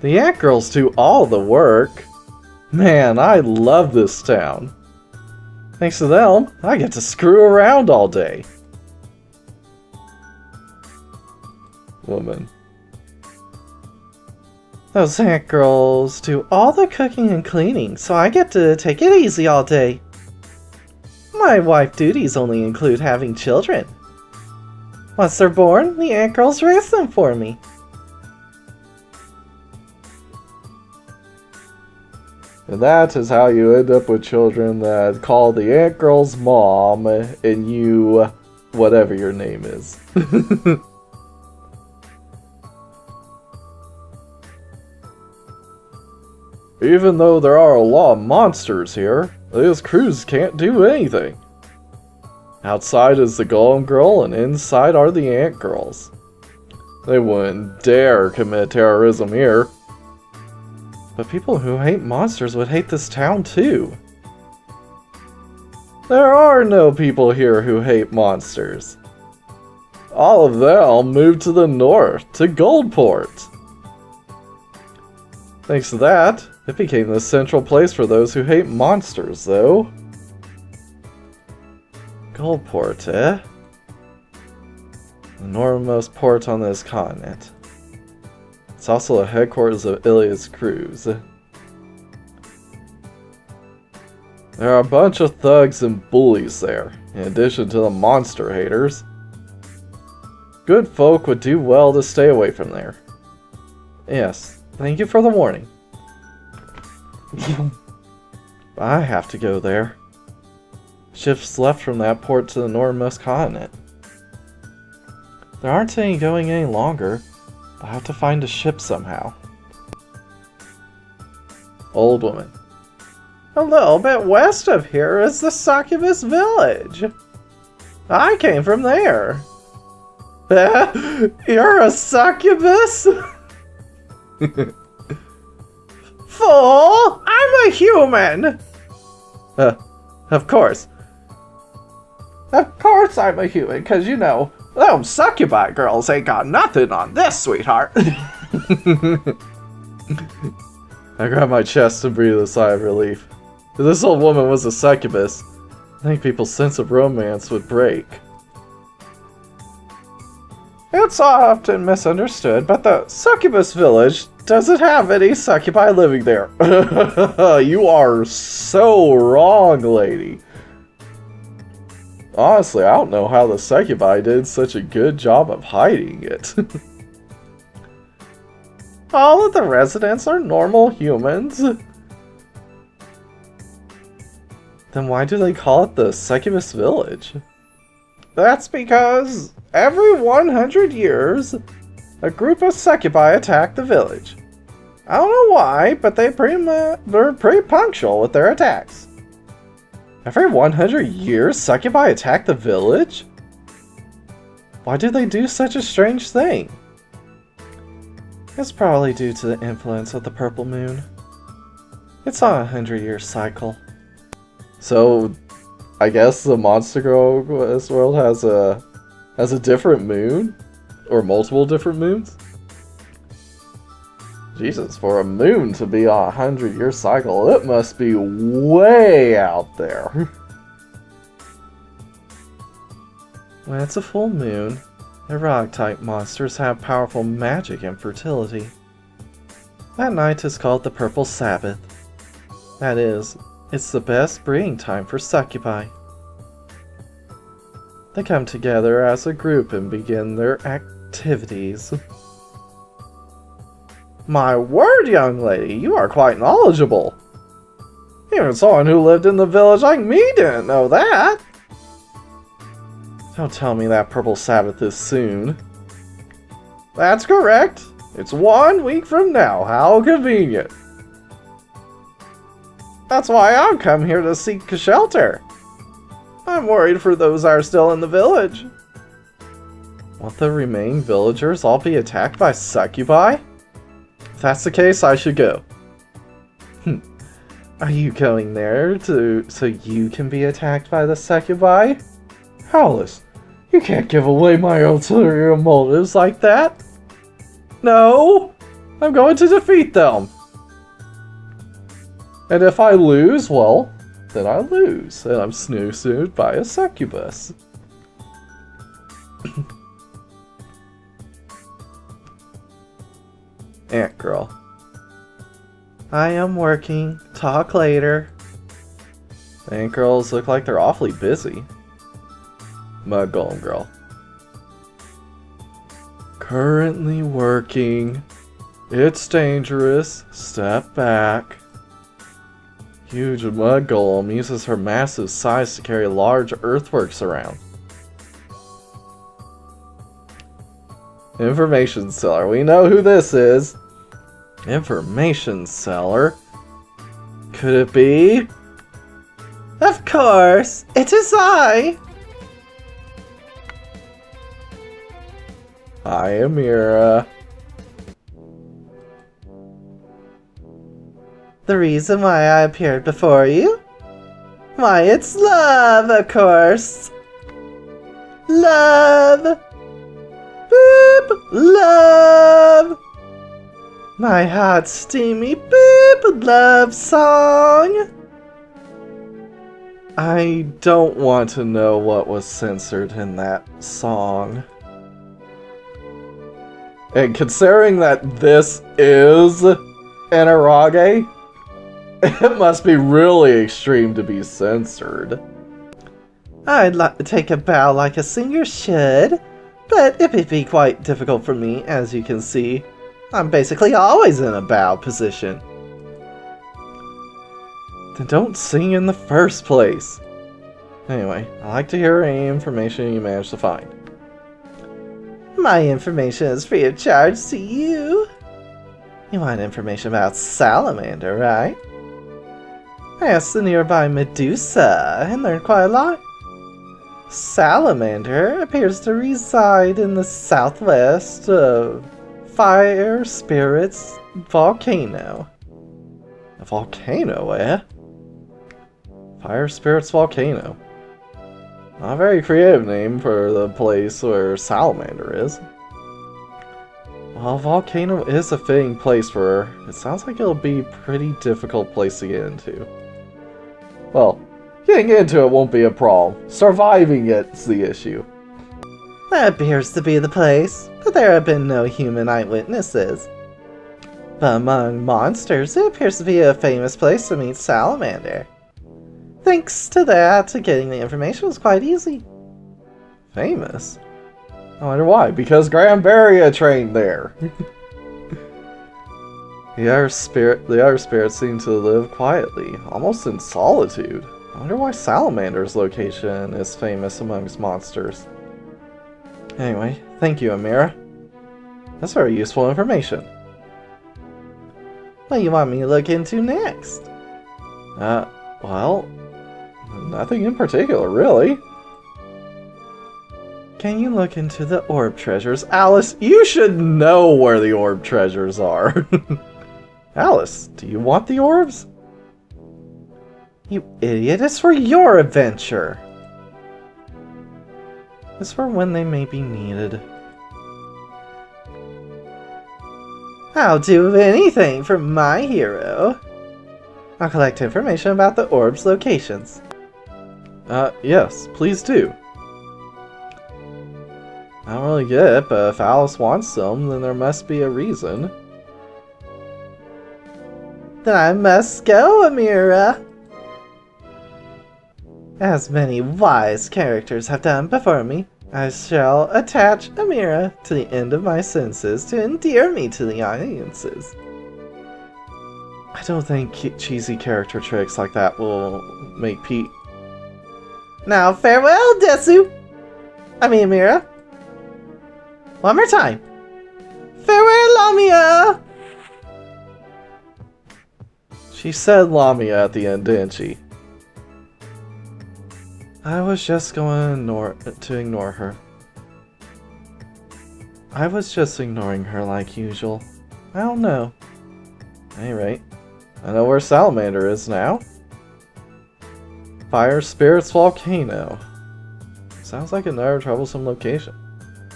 The ant girls do all the work. Man, I love this town. Thanks to them, I get to screw around all day. Woman. Those ant girls do all the cooking and cleaning, so I get to take it easy all day. My wife duties only include having children. Once they're born, the ant girls raise them for me. And that is how you end up with children that call the ant girl's mom and you, whatever your name is. Even though there are a lot of monsters here, these crews can't do anything. Outside is the Golem Girl and inside are the Ant Girls. They wouldn't dare commit terrorism here. But people who hate monsters would hate this town too. There are no people here who hate monsters. All of them moved to the north, to Goldport. Thanks to that, it became the central place for those who hate monsters, though. Goldport, eh? The northernmost port on this continent. It's also the headquarters of Iliad's crews. There are a bunch of thugs and bullies there, in addition to the monster haters. Good folk would do well to stay away from there. Yes, thank you for the warning. I have to go there. Ships left from that port to the northernmost continent. There aren't any going any longer. I'll have to find a ship somehow. Old woman. A little bit west of here is the succubus village. I came from there. You're a succubus? Fool! I'm a human! Of course. Of course I'm a human, because you know, them succubi girls ain't got nothing on this, sweetheart. I grabbed my chest and breathed a sigh of relief. If this old woman was a succubus, I think people's sense of romance would break. It's often misunderstood, but the succubus village doesn't have any succubi living there. You are so wrong, lady. Honestly, I don't know how the succubi did such a good job of hiding it. All of the residents are normal humans. Then why do they call it the succubus village? That's because every 100 years, a group of succubi attack the village. I don't know why, but they're pretty punctual with their attacks. Every 100 years, succubi attack the village? Why do they do such a strange thing? It's probably due to the influence of the purple moon. It's on a 100-year cycle. So, I guess the Monster Girl Quest world has a different moon? Or multiple different moons? Jesus, for a moon to be on a 100-year cycle, it must be way out there. When it's a full moon, erotic-type monsters have powerful magic and fertility. That night is called the Purple Sabbath. That is, it's the best breeding time for succubi. They come together as a group and begin their activities. My word, young lady, you are quite knowledgeable. Even someone who lived in the village like me didn't know that. Don't tell me that Purple Sabbath is soon. That's correct. It's 1 week from now. How convenient. That's why I've come here to seek shelter. I'm worried for those that are still in the village. Won't the remaining villagers all be attacked by succubi? If that's the case, I should go. Are you going there so you can be attacked by the succubi? Howlis, you can't give away my ulterior motives like that. No! I'm going to defeat them! And if I lose, well, then I lose. And I'm snoozered by a succubus. Ant Girl. I am working. Talk later. Ant Girls look like they're awfully busy. Mud Golem Girl. Currently working. It's dangerous. Step back. Huge Mud Golem uses her massive size to carry large earthworks around. Information Seller. We know who this is. Information Seller. Could it be? Of course, it is I! Hi, Amira. The reason why I appeared before you? Why, it's love, of course! Love! Boop! Love! My hot, steamy boop love song! I don't want to know what was censored in that song. And considering that this is an eroge, it must be really extreme to be censored. I'd like to take a bow like a singer should, but it would be quite difficult for me, as you can see. I'm basically always in a bow position. Then don't sing in the first place. Anyway, I'd like to hear any information you managed to find. My information is free of charge to you. You want information about Salamander, right? I asked the nearby Medusa and learned quite a lot. Salamander appears to reside in the southwest Fire Spirit's volcano. A volcano, eh? Fire Spirit's volcano. Not a very creative name for the place where Salamander is. Well, volcano is a fitting place for her. It sounds like it'll be a pretty difficult place to get into. Well, getting into it won't be a problem. Surviving it's the issue. That appears to be the place, but there have been no human eyewitnesses. But among monsters, it appears to be a famous place to meet Salamander. Thanks to that, getting the information was quite easy. Famous? I wonder why. Because Granbaria trained there. The other spirits seem to live quietly, almost in solitude. I wonder why Salamander's location is famous amongst monsters. Anyway, thank you, Amira. That's very useful information. What do you want me to look into next? Well, nothing in particular, really. Can you look into the orb treasures? Alice, you should know where the orb treasures are. Alice, do you want the orbs? You idiot, it's for your adventure. It's for when they may be needed. I'll do anything for my hero. I'll collect information about the orb's locations. Yes, please do. I don't really get it, but if Alice wants them, then there must be a reason. Then I must go, Amira. As many wise characters have done before me, I shall attach Amira to the end of my sentences to endear me to the audiences. I don't think cheesy character tricks like that will make Pete. Now farewell, Desu! Amira. One more time. Farewell, Lamia! She said Lamia at the end, didn't she? I was just going to ignore her. I was just ignoring her like usual. I don't know. Anyway, I know where Salamander is now. Fire Spirit's volcano. Sounds like another troublesome location.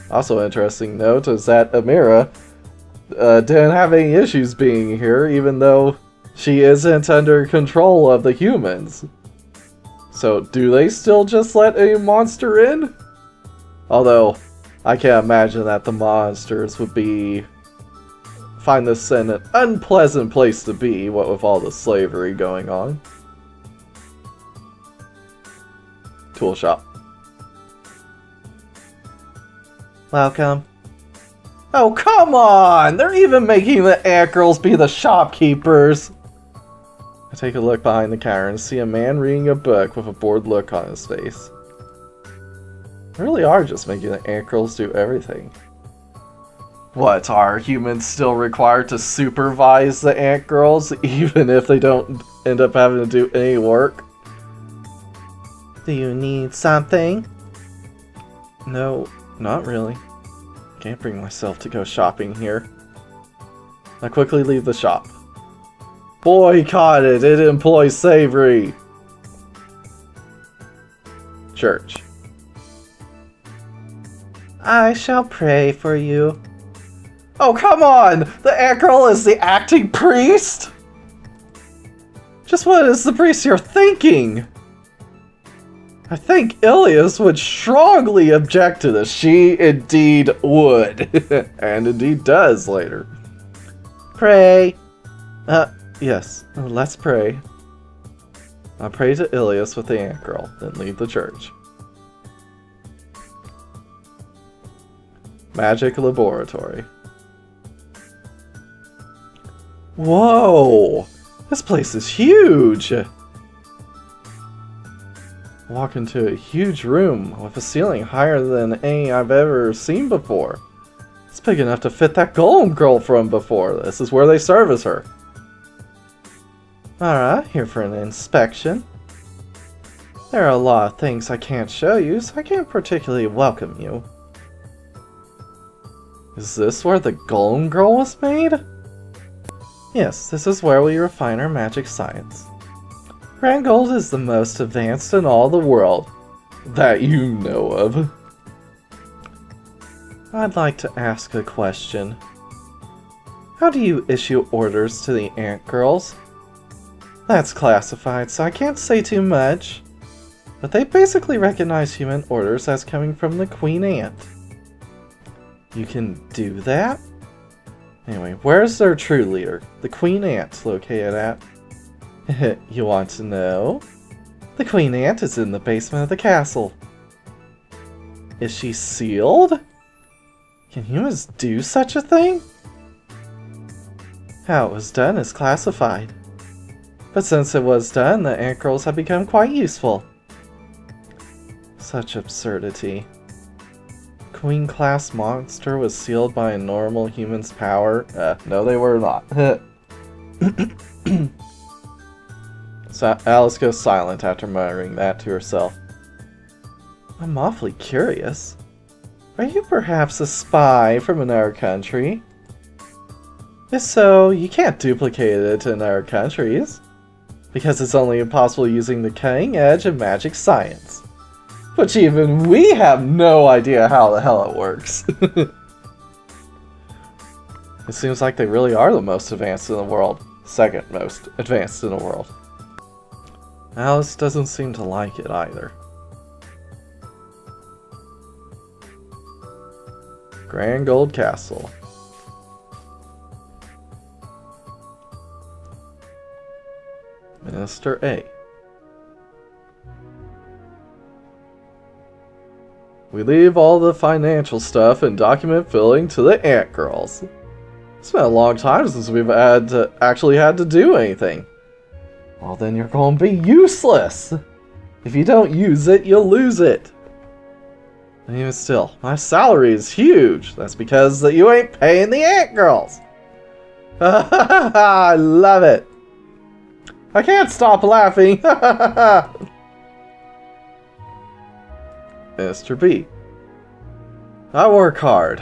Also interesting note is that Amira didn't have any issues being here, even though she isn't under control of the humans. So, do they still just let a monster in? Although, I can't imagine that the monsters would find this an unpleasant place to be, what with all the slavery going on. Tool shop. Welcome. Oh, come on! They're even making the ant girls be the shopkeepers! I take a look behind the counter and see a man reading a book with a bored look on his face. They really are just making the ant girls do everything. What, are humans still required to supervise the ant girls even if they don't end up having to do any work? Do you need something? No, not really. Can't bring myself to go shopping here. I quickly leave the shop. Boycott it! It employs slavery! Church. I shall pray for you. Oh, come on! The ant girl is the acting priest? Just what is the priest here thinking? I think Ilias would strongly object to this. She indeed would. And indeed does later. Pray. Yes. Let's pray. I'll pray to Ilias with the ant girl, then leave the church. Magic laboratory. Whoa! This place is huge! Walk into a huge room with a ceiling higher than any I've ever seen before. It's big enough to fit that golem girl from before. This is where they service her. Alright, here for an inspection. There are a lot of things I can't show you, so I can't particularly welcome you. Is this where the golem girl was made? Yes, this is where we refine our magic science. Grandgold is the most advanced in all the world. That you know of. I'd like to ask a question. How do you issue orders to the ant girls? That's classified, so I can't say too much. But they basically recognize human orders as coming from the Queen Ant. You can do that? Anyway, where's their true leader? The Queen Ant located at? You want to know? The Queen Ant is in the basement of the castle. Is she sealed? Can humans do such a thing? How it was done is classified. But since it was done, the ant girls have become quite useful. Such absurdity. Queen-class monster was sealed by a normal human's power? No they were not. So Alice goes silent after muttering that to herself. I'm awfully curious. Are you perhaps a spy from another country? If so, you can't duplicate it in other countries, because it's only impossible using the cutting edge of magic science. Which even we have no idea how the hell it works. It seems like they really are the most advanced in the world. Second most advanced in the world. Alice doesn't seem to like it either. Grandgold Castle. Minister A. We leave all the financial stuff and document filling to the ant girls. It's been a long time since we've actually had to do anything. Well, then you're going to be useless. If you don't use it, you'll lose it. And even still, my salary is huge. That's because that you ain't paying the ant girls. I love it. I can't stop laughing. Mr. B. I work hard.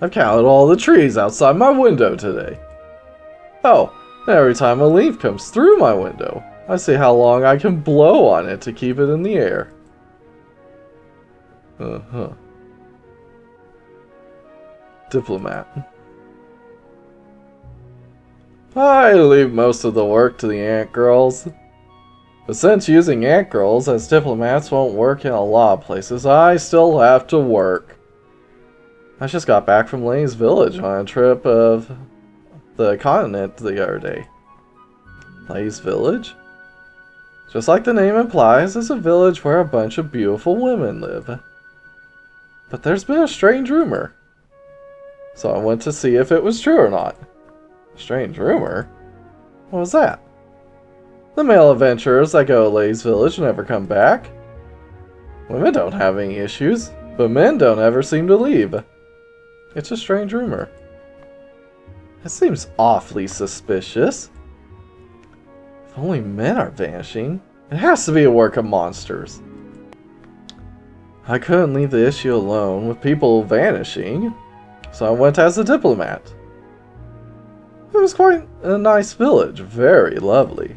I've counted all the trees outside my window today. Oh, and every time a leaf comes through my window, I see how long I can blow on it to keep it in the air. Diplomat. I leave most of the work to the ant girls. But since using ant girls as diplomats won't work in a lot of places, I still have to work. I just got back from Lay's village on a trip of the continent the other day. Lay's village? Just like the name implies, it's a village where a bunch of beautiful women live. But there's been a strange rumor. So I went to see if it was true or not. Strange rumor? What was that? The male adventurers that go to Lay's village never come back. Women don't have any issues, but men don't ever seem to leave. It's a strange rumor. It seems awfully suspicious. If only men are vanishing, it has to be a work of monsters. I couldn't leave the issue alone with people vanishing, so I went as a diplomat. It was quite a nice village, very lovely.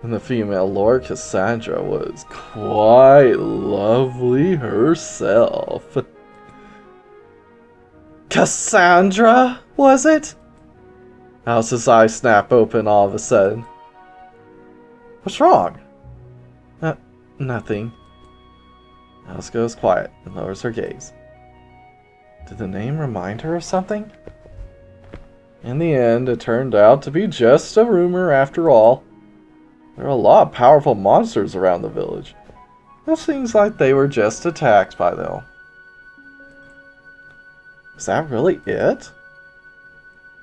And the female Lord Cassandra was quite lovely herself. Cassandra, was it? Alice's eyes snap open all of a sudden. What's wrong? Nothing. Alice goes quiet and lowers her gaze. Did the name remind her of something? In the end, it turned out to be just a rumor after all. There are a lot of powerful monsters around the village. It seems like they were just attacked by them. Is that really it?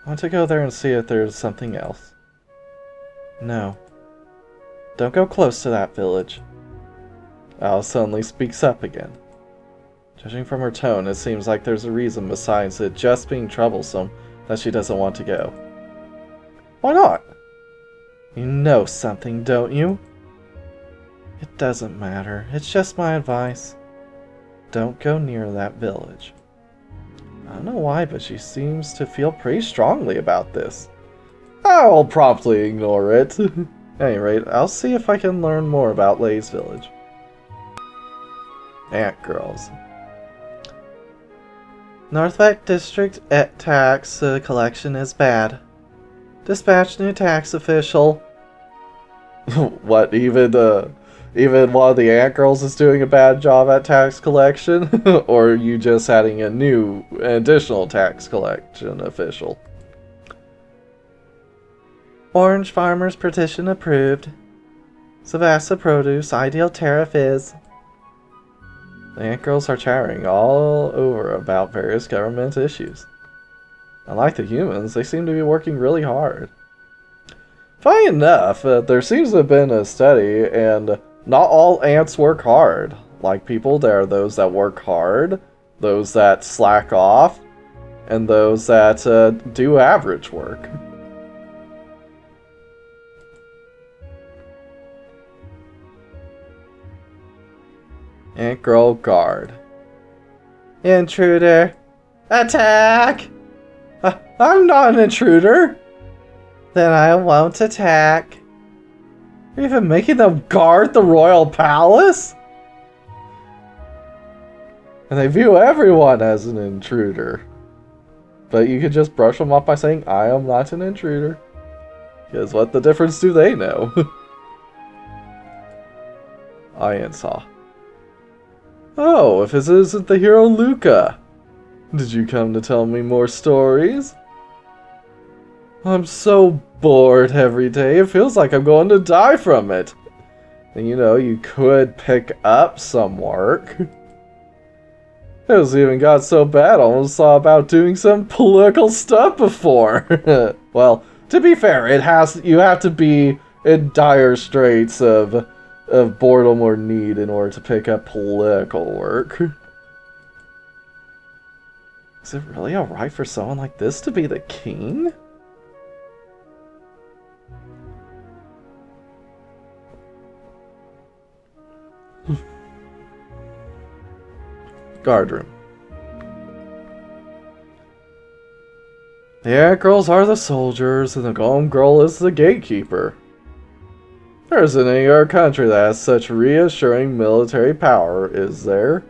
I want to go there and see if there's something else. No. Don't go close to that village. Alice suddenly speaks up again. Judging from her tone, it seems like there's a reason besides it just being troublesome that she doesn't want to go. Why not? You know something, don't you? It doesn't matter. It's just my advice. Don't go near that village. I don't know why, but she seems to feel pretty strongly about this. I'll promptly ignore it. At any rate, I'll see if I can learn more about Lay's village. Ant girls. Northwest District tax collection is bad. Dispatch new tax official. What, even one of the ant girls is doing a bad job at tax collection? Or are you just adding a new, additional tax collection official? Orange farmers petition approved. Savassa produce ideal tariff is. The ant girls are chattering all over about various government issues. Unlike the humans, they seem to be working really hard. Funny enough, there seems to have been a study, and not all ants work hard. Like people, there are those that work hard, those that slack off, and those that do average work. Ant girl guard. Intruder. Attack! I'm not an intruder! Then I won't attack. You're even making them guard the royal palace? And they view everyone as an intruder. But you could just brush them off by saying, I am not an intruder. Because what the difference do they know? Iron saw. Oh, if this isn't the hero Luca. Did you come to tell me more stories? I'm so bored every day, it feels like I'm going to die from it. And you know, you could pick up some work. It was even got so bad I almost thought about doing some political stuff before. Well, to be fair, you have to be in dire straits of boredom or need in order to pick up political work. Is it really alright for someone like this to be the king? Guard room. The ant girls are the soldiers, and the golem girl is the gatekeeper. There isn't any other country that has such reassuring military power, is there?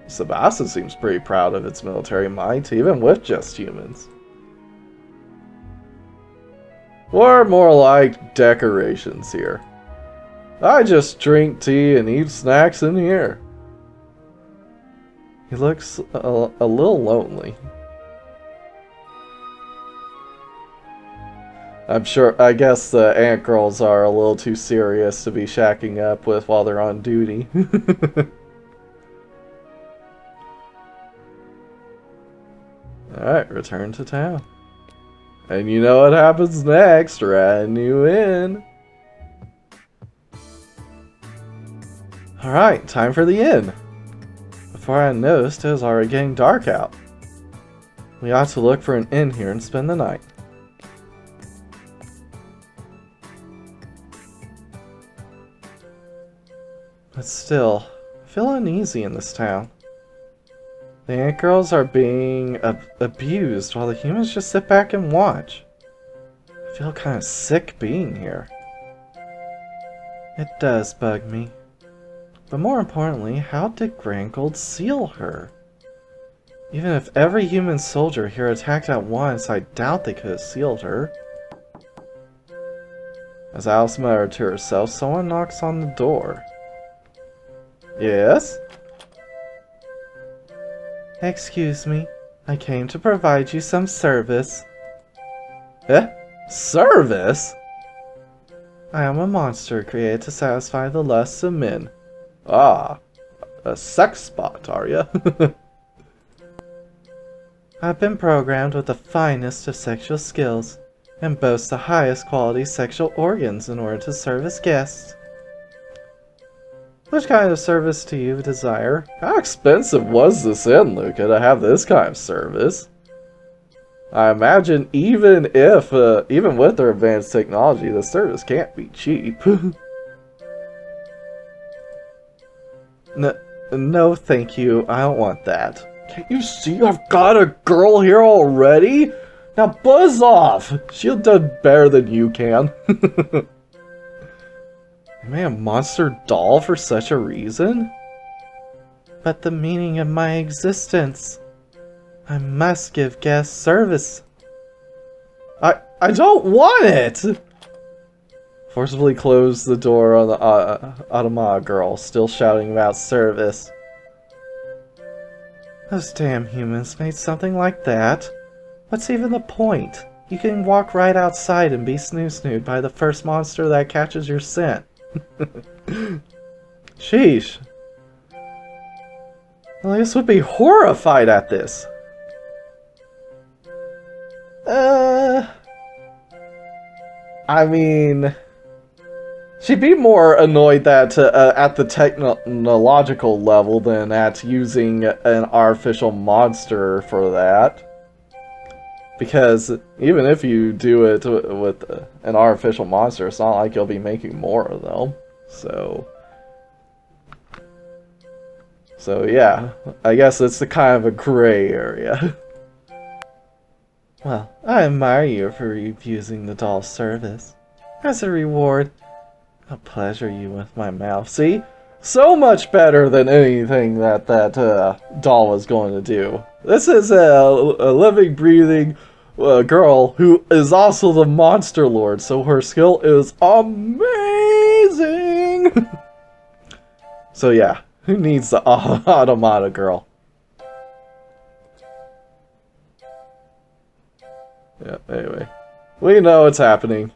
Savassa seems pretty proud of its military might, even with just humans. We're more like decorations here. I just drink tea and eat snacks in here. He looks a little lonely. I guess the ant girls are a little too serious to be shacking up with while they're on duty. Alright, return to town. And you know what happens next, ran you in. Alright, time for the inn. Before I noticed, it was already getting dark out. We ought to look for an inn here and spend the night. But still, I feel uneasy in this town. The ant girls are being abused while the humans just sit back and watch. I feel kind of sick being here. It does bug me. But more importantly, how did Grandgold seal her? Even if every human soldier here attacked at once, I doubt they could have sealed her. As Alice muttered to herself, someone knocks on the door. Yes? Excuse me, I came to provide you some service. Eh? Service? I am a monster created to satisfy the lusts of men. Ah, a sex spot, are ya? I've been programmed with the finest of sexual skills, and boast the highest quality sexual organs in order to serve as guests. Which kind of service do you desire? How expensive was this inn, Luca, to have this kind of service? I imagine even with their advanced technology, the service can't be cheap. No, thank you. I don't want that. Can't you see I've got a girl here already? Now buzz off! She'll do better than you can. Am I a monster doll for such a reason? But the meaning of my existence. I must give guest service. I don't want it! Forcibly closed the door on the automata girl, still shouting about service. Those damn humans made something like that. What's even the point? You can walk right outside and be snoo-snooed by the first monster that catches your scent. Sheesh. Elias would be horrified at this. I mean, she'd be more annoyed that at the technological level than at using an artificial monster for that. Because even if you do it with an artificial monster, it's not like you'll be making more of them. So yeah, I guess it's a kind of a gray area. Well, I admire you for refusing the doll's service. As a reward, I'll pleasure you with my mouth. See? So much better than anything that doll was going to do. This is a living, breathing girl who is also the monster lord, so her skill is amazing! So yeah, who needs the automata girl? Yeah, anyway. We know what's happening.